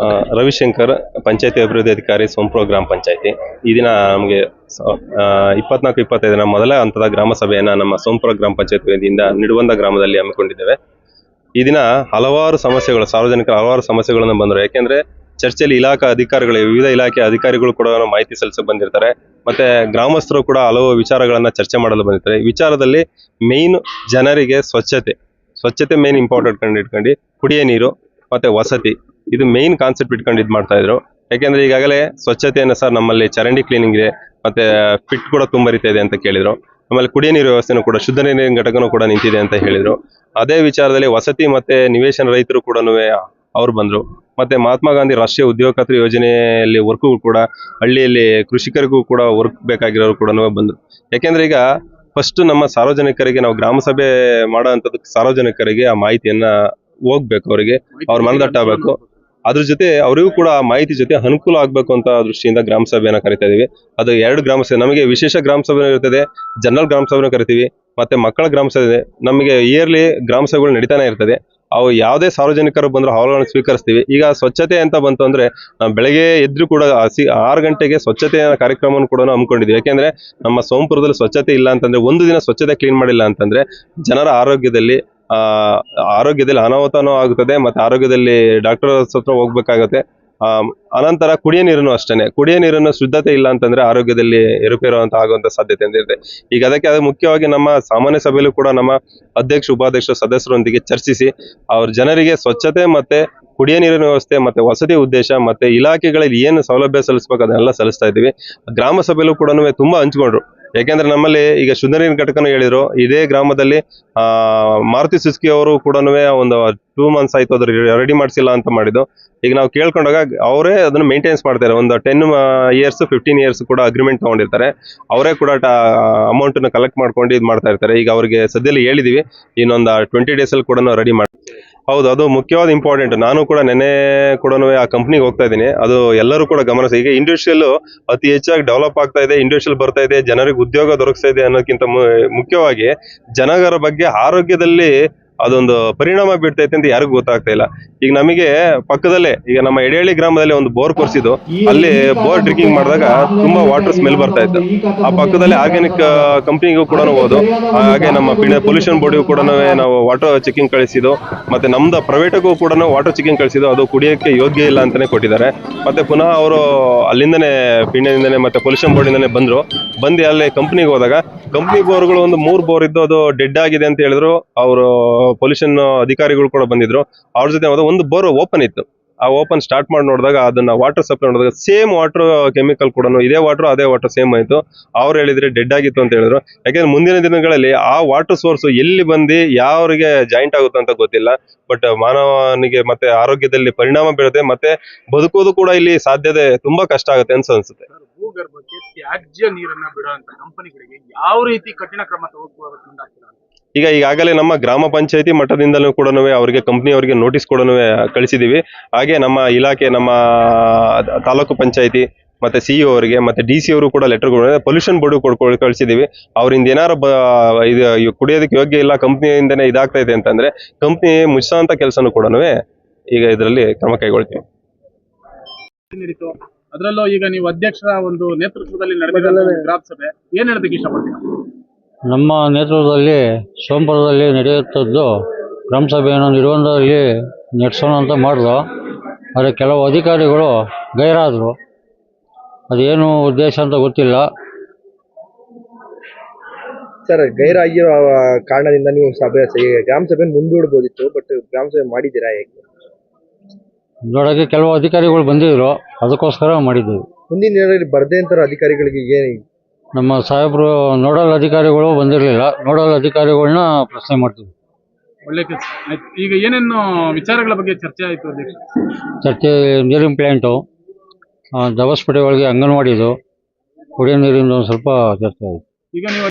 ಆ, ರವಿಶಂಕರ್, ಪಂಚಾಯತಿ ಅಭಿವೃದ್ಧಿ ಅಧಿಕಾರಿ, ಸೋಂಪುರ ಗ್ರಾಮ ಪಂಚಾಯತಿ. ಈ ದಿನ ನಮಗೆ 24-25 ಮೊದಲ ಹಂತದ ಗ್ರಾಮ ಸಭೆಯನ್ನ ನಮ್ಮ ಸೋಂಪುರ ಗ್ರಾಮ ಪಂಚಾಯತಿ ವತಿಯಿಂದ ನಿಡುವಂದ ಗ್ರಾಮದಲ್ಲಿ ಹಮ್ಮಿಕೊಂಡಿದ್ದೇವೆ. ಈ ದಿನ ಹಲವಾರು ಸಮಸ್ಯೆಗಳು, ಸಾರ್ವಜನಿಕರ ಹಲವಾರು ಸಮಸ್ಯೆಗಳನ್ನು ಬಂದರು. ಯಾಕೆಂದ್ರೆ ಚರ್ಚೆಯಲ್ಲಿ ಇಲಾಖಾ ಅಧಿಕಾರಿಗಳು, ವಿವಿಧ ಇಲಾಖೆ ಅಧಿಕಾರಿಗಳು ಕೂಡ ಮಾಹಿತಿ ಸಲ್ಲಿಸಕ್ಕೆ ಬಂದಿರ್ತಾರೆ. ಮತ್ತೆ ಗ್ರಾಮಸ್ಥರು ಕೂಡ ಹಲವು ವಿಚಾರಗಳನ್ನ ಚರ್ಚೆ ಮಾಡಲು ಬಂದಿರ್ತಾರೆ. ಈ ವಿಚಾರದಲ್ಲಿ ಮೇನ್ ಜನರಿಗೆ ಸ್ವಚ್ಛತೆ ಮೇನ್ ಇಂಪಾರ್ಟೆಂಟ್ ಇಟ್ಕೊಂಡು ಕುಡಿಯ ನೀರು ಮತ್ತೆ ವಸತಿ, ಇದು ಮೇನ್ ಕಾನ್ಸೆಪ್ಟ್ ಇಟ್ಕೊಂಡು ಇದು ಮಾಡ್ತಾ ಇದ್ರು. ಯಾಕೆಂದ್ರೆ ಈಗಾಗಲೇ ಸ್ವಚ್ಛತೆಯನ್ನು ಸರ್ ನಮ್ಮಲ್ಲಿ ಚರಂಡಿ ಕ್ಲೀನಿಂಗ್ ಇದೆ, ಮತ್ತೆ ಪಿಟ್ ಕೂಡ ತುಂಬರಿತಾ ಇದೆ ಅಂತ ಕೇಳಿದ್ರು. ಆಮೇಲೆ ಕುಡಿಯ ನೀರು ವ್ಯವಸ್ಥೆನೂ ಕೂಡ, ಶುದ್ಧ ನೀರಿನ ಘಟಕನೂ ಕೂಡ ನಿಂತಿದೆ ಅಂತ ಹೇಳಿದ್ರು. ಅದೇ ವಿಚಾರದಲ್ಲಿ ವಸತಿ ಮತ್ತೆ ನಿವೇಶನ ರೈತರು ಕೂಡ ಅವ್ರು ಬಂದ್ರು. ಮತ್ತೆ ಮಹಾತ್ಮ ಗಾಂಧಿ ರಾಷ್ಟ್ರೀಯ ಉದ್ಯೋಗ ಖಾತ್ರಿ ಯೋಜನೆಯಲ್ಲಿ ವರ್ಕ್ ಕೂಡ ಹಳ್ಳಿಯಲ್ಲಿ ಕೃಷಿಕರಿಗೂ ಕೂಡ ವರ್ಕ್ ಬೇಕಾಗಿರೋರು ಕೂಡ ಬಂದ್ರು. ಯಾಕೆಂದ್ರೆ ಈಗ ಫಸ್ಟ್ ನಮ್ಮ ಸಾರ್ವಜನಿಕರಿಗೆ, ನಾವು ಗ್ರಾಮ ಸಭೆ ಮಾಡೋ ಅಂತದಕ್ಕೆ ಸಾರ್ವಜನಿಕರಿಗೆ ಆ ಮಾಹಿತಿಯನ್ನ ಹೋಗ್ಬೇಕು, ಅವರಿಗೆ ಅವ್ರ ಮನದಟ್ಟ ಆಗ್ಬೇಕು. ಅದ್ರ ಜೊತೆ ಅವರಿಗೂ ಕೂಡ ಆ ಮಾಹಿತಿ ಜೊತೆ ಅನುಕೂಲ ಆಗ್ಬೇಕು ಅಂತ ದೃಷ್ಟಿಯಿಂದ ಗ್ರಾಮ ಸಭೆಯನ್ನ ಕರಿತಾ ಇದೀವಿ. ಅದು 2 ಗ್ರಾಮ ಸಭೆ, ನಮಗೆ ವಿಶೇಷ ಗ್ರಾಮ ಸಭೆ ಇರ್ತದೆ, ಜನರಲ್ ಗ್ರಾಮ ಸಭೆನೂ ಕರಿತೀವಿ, ಮತ್ತೆ ಮಕ್ಕಳ ಗ್ರಾಮ ಸಭೆ. ನಮಗೆ ಇಯರ್ಲಿ ಗ್ರಾಮ ಸಭೆಗಳು ನಡೀತಾನೆ ಇರ್ತದೆ. ಅವು ಯಾವುದೇ ಸಾರ್ವಜನಿಕರು ಬಂದ್ರು ಅವುಗಳನ್ನು ಸ್ವೀಕರಿಸ್ತೀವಿ. ಈಗ ಸ್ವಚ್ಛತೆ ಅಂತ ಬಂತು ಅಂದ್ರೆ ಬೆಳಗ್ಗೆ ಎದ್ರು ಕೂಡ 6 ಗಂಟೆಗೆ ಸ್ವಚ್ಛತೆಯ ಕಾರ್ಯಕ್ರಮವನ್ನು ಕೂಡ ಹಮ್ಮಿಕೊಂಡಿದ್ವಿ. ಯಾಕೆಂದ್ರೆ ನಮ್ಮ ಸೋಂಪುರದಲ್ಲಿ ಸ್ವಚ್ಛತೆ ಇಲ್ಲ ಅಂತಂದ್ರೆ, ಒಂದು ದಿನ ಸ್ವಚ್ಛತೆ ಕ್ಲೀನ್ ಮಾಡಿಲ್ಲ ಅಂತಂದ್ರೆ ಜನರ ಆರೋಗ್ಯದಲ್ಲಿ ಅನಾಹುತನೂ ಆಗುತ್ತದೆ. ಮತ್ತೆ ಆರೋಗ್ಯದಲ್ಲಿ ಡಾಕ್ಟರ್ ಹತ್ರ ಹೋಗ್ಬೇಕಾಗತ್ತೆ. ಅನಂತರ ಕುಡಿಯ ನೀರನ್ನು ಅಷ್ಟೇನೆ, ಕುಡಿಯ ನೀರನ್ನು ಶುದ್ಧತೆ ಇಲ್ಲ ಅಂತಂದ್ರೆ ಆರೋಗ್ಯದಲ್ಲಿ ಏರುಪೇರು ಅಂತ ಆಗುವಂತ ಸಾಧ್ಯತೆ ಇದೆ. ಈಗ ಅದಕ್ಕೆ ಮುಖ್ಯವಾಗಿ ನಮ್ಮ ಸಾಮಾನ್ಯ ಸಭೆಯಲ್ಲೂ ಕೂಡ ನಮ್ಮ ಅಧ್ಯಕ್ಷ, ಉಪಾಧ್ಯಕ್ಷ ಸದಸ್ಯರೊಂದಿಗೆ ಚರ್ಚಿಸಿ ಅವ್ರ ಜನರಿಗೆ ಸ್ವಚ್ಛತೆ ಮತ್ತೆ ಕುಡಿಯ ನೀರಿನ ವ್ಯವಸ್ಥೆ ಮತ್ತೆ ವಸತಿ ಉದ್ದೇಶ ಮತ್ತೆ ಇಲಾಖೆಗಳಲ್ಲಿ ಏನು ಸೌಲಭ್ಯ ಸಲ್ಲಿಸಬೇಕು ಅದನ್ನೆಲ್ಲ ಸಲ್ಲಿಸ್ತಾ ಇದ್ದೀವಿ. ಗ್ರಾಮ ಸಭೆಯಲ್ಲೂ ಕೂಡ ತುಂಬಾ ಹಂಚ್ಕೊಂಡ್ರು. ಯಾಕೆಂದ್ರೆ ನಮ್ಮಲ್ಲಿ ಈಗ ಶುದ್ಧ ನೀರಿನ ಘಟಕನೂ ಹೇಳಿದ್ರು. ಇದೇ ಗ್ರಾಮದಲ್ಲಿ ಮಾರುತಿ ಸುಜುಕಿ ಅವರು ಕೂಡ ಒಂದು 2 months ಆಯ್ತು ಅದ್ರ ರೆಡಿ ಮಾಡಿಸಿಲ್ಲ ಅಂತ ಮಾಡಿದ್ದು. ಈಗ ನಾವು ಕೇಳ್ಕೊಂಡಾಗ ಅವರೇ ಅದನ್ನ ಮೇಂಟೆನೆನ್ಸ್ ಮಾಡ್ತಾರೆ. ಒಂದು 10 years 15 years ಕೂಡ ಅಗ್ರಿಮೆಂಟ್ ತಗೊಂಡಿರ್ತಾರೆ. ಅವರೇ ಕೂಡ ಅಮೌಂಟ್ ನ ಕಲೆಕ್ಟ್ ಮಾಡ್ಕೊಂಡು ಇದು ಮಾಡ್ತಾ ಇರ್ತಾರೆ. ಈಗ ಅವರಿಗೆ ಸದ್ಯದಲ್ಲಿ ಹೇಳಿದೀವಿ, ಇನ್ನೊಂದು 20 days ಅಲ್ಲಿ ಕೂಡ ರೆಡಿ ಮಾಡಿ. ಹೌದು, ಅದು ಮುಖ್ಯವಾದ ಇಂಪಾರ್ಟೆಂಟ್. ನಾನು ಕೂಡ ನೆನ್ನೆ ಕೂಡ ಆ ಕಂಪ್ನಿಗೆ ಹೋಗ್ತಾ ಇದ್ದೀನಿ. ಅದು ಎಲ್ಲರೂ ಕೂಡ ಗಮನಿಸಿ. ಈಗ ಇಂಡಸ್ಟ್ರಿಯಲ್ ಅತಿ ಹೆಚ್ಚಾಗಿ ಡೆವಲಪ್ ಆಗ್ತಾ ಇದೆ, ಇಂಡಸ್ಟ್ರಿಯಲ್ ಬರ್ತಾ ಇದೆ, ಜನರಿಗೆ ಉದ್ಯೋಗ ದೊರಕಿಸ್ತಾ ಇದೆ ಅನ್ನೋಕ್ಕಿಂತ ಮುಖ್ಯವಾಗಿ ಜನರ ಬಗ್ಗೆ ಆರೋಗ್ಯದಲ್ಲಿ ಅದೊಂದು ಪರಿಣಾಮ ಬೀರ್ತೈತೆ ಅಂತ ಯಾರಿಗೂ ಗೊತ್ತಾಗ್ತಾ ಇಲ್ಲ. ಈಗ ನಮಗೆ ಪಕ್ಕದಲ್ಲೇ, ಈಗ ನಮ್ಮ ಎಡೆಹಳ್ಳಿ ಗ್ರಾಮದಲ್ಲಿ ಒಂದು ಬೋರ್ ಕೊರ್ಸಿದ್ದು, ಅಲ್ಲಿ ಬೋರ್ ಡ್ರಿಂಕಿಂಗ್ ಮಾಡಿದಾಗ ತುಂಬಾ ವಾಟರ್ ಸ್ಮೆಲ್ ಬರ್ತಾ ಇತ್ತು. ಆ ಪಕ್ಕದಲ್ಲಿ ಆರ್ಗ್ಯಾನಿಕ್ ಕಂಪ್ನಿಗೂ ಕೂಡ ಹೋದು, ಹಾಗೆ ನಮ್ಮ ಪೊಲ್ಯೂಷನ್ ಬೋರ್ಡಿಗೂ ಕೂಡ ನಾವು ವಾಟರ್ ಚೆಕಿಂಗ್ ಕಳಿಸಿದ್ದು, ಮತ್ತೆ ನಮ್ದು ಪ್ರೈವೇಟ್ಗೂ ಕೂಡ ವಾಟರ್ ಚೆಕಿಂಗ್ ಕಳಿಸಿದ್ದು. ಅದು ಕುಡಿಯೋಕ್ಕೆ ಯೋಗ್ಯ ಇಲ್ಲ ಅಂತಾನೆ ಕೊಟ್ಟಿದ್ದಾರೆ. ಮತ್ತೆ ಪುನಃ ಅವರು ಅಲ್ಲಿಂದನೇ ಪಿಣ್ಯದಿಂದನೇ ಮತ್ತೆ ಪೊಲ್ಯೂಷನ್ ಬೋರ್ಡಿಂದನೇ ಬಂದು ಅಲ್ಲಿ ಕಂಪ್ನಿಗೆ ಹೋದಾಗ, ಕಂಪ್ನಿ ಬೋರ್ಗಳು ಒಂದು 3 ಬೋರ್ ಇದ್ದು ಅದು ಡೆಡ್ ಆಗಿದೆ ಅಂತ ಹೇಳಿದ್ರು. ಅವರು ಪೊಲ್ಯೂಷನ್ ಅಧಿಕಾರಿಗಳು ಕೂಡ ಬಂದಿದ್ರು. ಅವ್ರ ಜೊತೆ ಒಂದು ಬೋರ್ ಓಪನ್ ಇತ್ತು. ಆ ಓಪನ್ ಸ್ಟಾರ್ಟ್ ಮಾಡಿ ನೋಡಿದಾಗ ಅದನ್ನ ವಾಟರ್ ಸಪ್ಲೈ ನೋಡಿದಾಗ ಸೇಮ್ ವಾಟರ್ ಕೆಮಿಕಲ್ ಕೂಡ ಇದೇ ವಾಟರ್ ಅದೇ ವಾಟರ್ ಸೇಮ್ ಆಯ್ತು. ಅವ್ರು ಹೇಳಿದ್ರೆ ಡೆಡ್ ಆಗಿತ್ತು ಅಂತ ಹೇಳಿದ್ರು. ಯಾಕೆಂದ್ರೆ ಮುಂದಿನ ದಿನಗಳಲ್ಲಿ ಆ ವಾಟರ್ ಸೋರ್ಸ್ ಎಲ್ಲಿ ಬಂದು ಯಾವರಿಗೆ ಜಾಯಿಂಟ್ ಆಗುತ್ತೆ ಅಂತ ಗೊತ್ತಿಲ್ಲ. ಬಟ್ ಮಾನವನಿಗೆ ಮತ್ತೆ ಆರೋಗ್ಯದಲ್ಲಿ ಪರಿಣಾಮ ಬೀಳುತ್ತೆ, ಮತ್ತೆ ಬದುಕೋದು ಕೂಡ ಇಲ್ಲಿ ಸಾಧ್ಯತೆ ತುಂಬಾ ಕಷ್ಟ ಆಗುತ್ತೆ ಅನ್ಸುತ್ತೆ. ಭೂಗರ್ಭಕ್ಕೆ ತ್ಯಾಜ್ಯ ನೀರನ್ನ ಬಿಡುವಂತ ಕಂಪನಿಗಳಿಗೆ ಯಾವ ರೀತಿ ಕಠಿಣ ಕ್ರಮ ತಗೋಬೇಕು? ಈಗ ಈಗಾಗಲೇ ನಮ್ಮ ಗ್ರಾಮ ಪಂಚಾಯತಿ ಮಟ್ಟದಿಂದಲೂ ಕೂಡ ಅವರಿಗೆ ಕಂಪ್ನಿಯವರಿಗೆ ನೋಟಿಸ್ ಕೂಡ ಕಳಿಸಿದೀವಿ. ಹಾಗೆ ನಮ್ಮ ಇಲಾಖೆ, ನಮ್ಮ ತಾಲೂಕು ಪಂಚಾಯತಿ ಮತ್ತೆ ಸಿಇಒ ಅವರಿಗೆ ಮತ್ತೆ DC ಅವರು ಕೂಡ ಲೆಟರ್ ಪೊಲ್ಯೂಷನ್ ಬೋರ್ಡ್ ಕಳಿಸಿದೀವಿ. ಅವರಿಂದ ಏನಾರು ಇದು ಕುಡಿಯೋದಕ್ಕೆ ಯೋಗ್ಯ ಇಲ್ಲ, ಕಂಪ್ನಿಯಿಂದನೇ ಇದಾಗ್ತಾ ಇದೆ ಅಂತಂದ್ರೆ ಕಂಪ್ನಿ ಮುಚ್ಚುವಂತ ಕೆಲಸನೂ ಕೂಡ ಈಗ ಇದರಲ್ಲಿ ಕ್ರಮ ಕೈಗೊಳ್ತೀವಿ. ಅದರಲ್ಲೂ ಈಗ ನೀವು ಅಧ್ಯಕ್ಷರ ಒಂದು ನೇತೃತ್ವದಲ್ಲಿ ನಡೆದ ಗ್ರಾಮ ಸಭೆ ಏನ್ ಹೇಳೋದಕ್ಕೆ ಇಷ್ಟಪಡ್ತೀರಾ? ನಮ್ಮ ನೇತೃತ್ವದಲ್ಲಿ ಸೋಂಪುರದಲ್ಲಿ ನಡೆಯುತ್ತದ್ದು ಗ್ರಾಮ ಸಭೆಯನ್ನು ನಿರ್ಬಂಧದಲ್ಲಿ ನಡೆಸೋಣ ಅಂತ ಮಾಡಿದ್ರು. ಆದರೆ ಕೆಲವು ಅಧಿಕಾರಿಗಳು ಗೈರಾದರು. ಅದೇನು ಉದ್ದೇಶ ಅಂತ ಗೊತ್ತಿಲ್ಲ ಸರ್. ಗೈರಾಗಿರೋ ಕಾರಣದಿಂದ ನೀವು ಗ್ರಾಮ ಸಭೆ ಮುಂದೂಡಬಹುದಿತ್ತು, ಬಟ್ ಗ್ರಾಮ ಸಭೆ ಮಾಡಿದ್ದೀರಾ ಹೇಗೆ? ನೋಡೋಕ್ಕೆ ಕೆಲವು ಅಧಿಕಾರಿಗಳು ಬಂದಿದ್ರು, ಅದಕ್ಕೋಸ್ಕರ ಮಾಡಿದ್ದೀವಿ. ಮುಂದಿನ ದಿನಗಳಲ್ಲಿ ಬರದೇ ಅಂತಾರೋ ಅಧಿಕಾರಿಗಳಿಗೆ ಏನು? ನಮ್ಮ ಸಾಹೇಬರು ನೋಡಲ್ ಅಧಿಕಾರಿಗಳು ಬಂದಿರಲಿಲ್ಲ. ನೋಡಲ್ ಅಧಿಕಾರಿಗಳನ್ನ ಪ್ರಶ್ನೆ ಮಾಡ್ತೀವಿ. ಒಳ್ಳೆ ಕೆಲಸ. ಈಗ ಏನೇನು ವಿಚಾರಗಳ ಬಗ್ಗೆ ಚರ್ಚೆ ಆಯಿತು ಅಧ್ಯಕ್ಷ? ಚರ್ಚೆ ನೀರಿನ ಪ್ಲ್ಯಾಂಟು, ದವಸ್ಪೇಟೆ ಒಳಗೆ ಅಂಗನವಾಡಿದು, ಕುಡಿಯೋ ನೀರಿಂದ ಒಂದು ಸ್ವಲ್ಪ ಚರ್ಚೆ ಆಯಿತು. ಈಗ ನೀವು